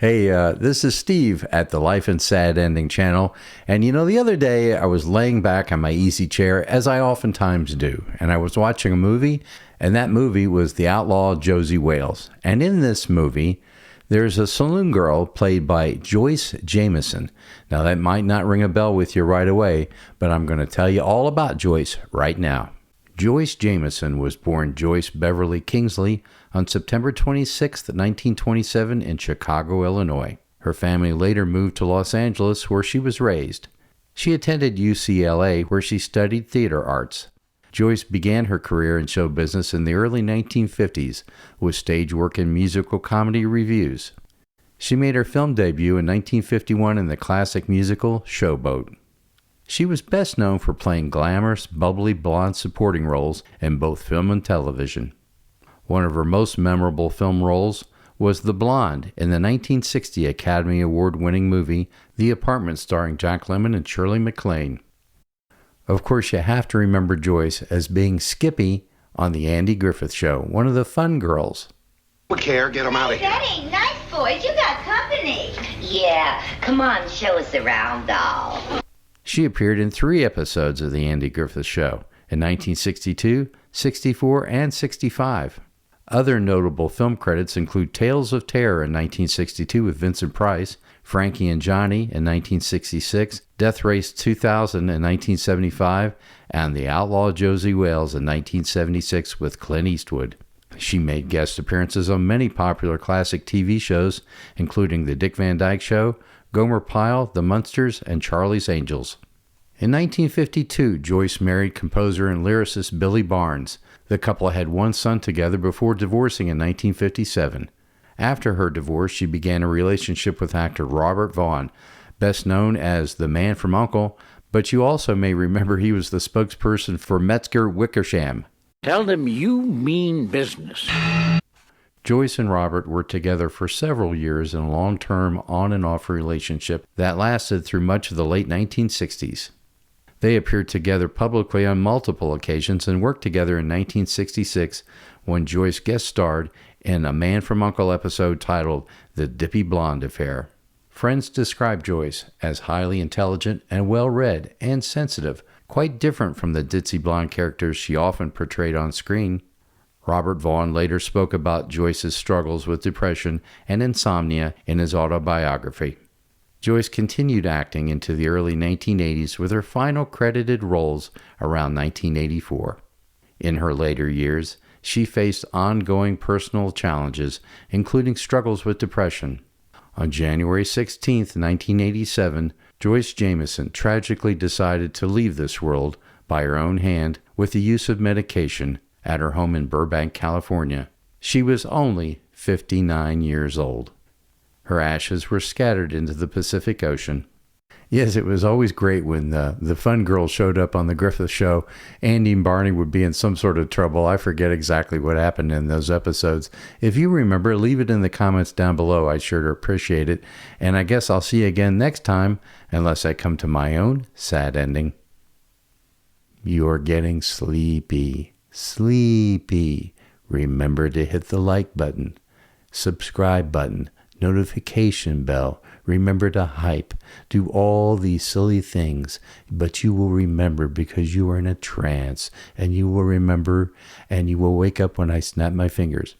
Hey, this is Steve at the Life and Sad Ending channel. And the other day I was laying back on my easy chair, as I oftentimes do, and I was watching a movie, and that movie was The Outlaw Josie Wales. And in this movie, there's a saloon girl played by Joyce Jameson. Now, that might not ring a bell with you right away, but I'm going to tell you all about Joyce right now. Joyce Jameson was born Joyce Beverly Kingsley on September 26, 1927 in Chicago, Illinois. Her family later moved to Los Angeles, where she was raised. She attended UCLA, where she studied theater arts. Joyce began her career in show business in the early 1950s with stage work and musical comedy revues. She made her film debut in 1951 in the classic musical Showboat. She was best known for playing glamorous, bubbly blonde supporting roles in both film and television. One of her most memorable film roles was the blonde in the 1960 Academy Award-winning movie The Apartment, starring Jack Lemmon and Shirley MacLaine. Of course, you have to remember Joyce as being Skippy on The Andy Griffith Show, one of the fun girls. Care, get them out of here. That ain't nice, boys. You got company. Yeah, come on, show us around, doll. She appeared in 3 episodes of The Andy Griffith Show in 1962, 64, and 65. Other notable film credits include Tales of Terror in 1962 with Vincent Price, Frankie and Johnny in 1966, Death Race 2000 in 1975, and The Outlaw Josie Wales in 1976 with Clint Eastwood. She made guest appearances on many popular classic TV shows, including The Dick Van Dyke Show, Gomer Pyle, The Munsters, and Charlie's Angels. In 1952, Joyce married composer and lyricist Billy Barnes. The couple had one son together before divorcing in 1957. After her divorce, she began a relationship with actor Robert Vaughn, best known as the Man from U.N.C.L.E., but you also may remember he was the spokesperson for Metzger Wickersham. Tell them you mean business. Joyce and Robert were together for several years in a long-term on-and-off relationship that lasted through much of the late 1960s. They appeared together publicly on multiple occasions and worked together in 1966 when Joyce guest starred in a Man from U.N.C.L.E. episode titled The Dippy Blonde Affair. Friends described Joyce as highly intelligent and well-read and sensitive, quite different from the ditzy blonde characters she often portrayed on screen. Robert Vaughn later spoke about Joyce's struggles with depression and insomnia in his autobiography. Joyce continued acting into the early 1980s with her final credited roles around 1984. In her later years, she faced ongoing personal challenges, including struggles with depression. On January 16, 1987, Joyce Jameson tragically decided to leave this world by her own hand with the use of medication at her home in Burbank, California. She was only 59 years old. Her ashes were scattered into the Pacific Ocean. Yes, it was always great when the fun girls showed up on the Griffith Show. Andy and Barney would be in some sort of trouble. I forget exactly what happened in those episodes. If you remember, leave it in the comments down below. I'd sure appreciate it. And I guess I'll see you again next time, unless I come to my own sad ending. You're getting sleepy. Sleepy. Remember to hit the like button, subscribe button, notification bell. Remember to hype. Do all these silly things, but you will remember because you are in a trance, and you will remember, and you will wake up when I snap my fingers.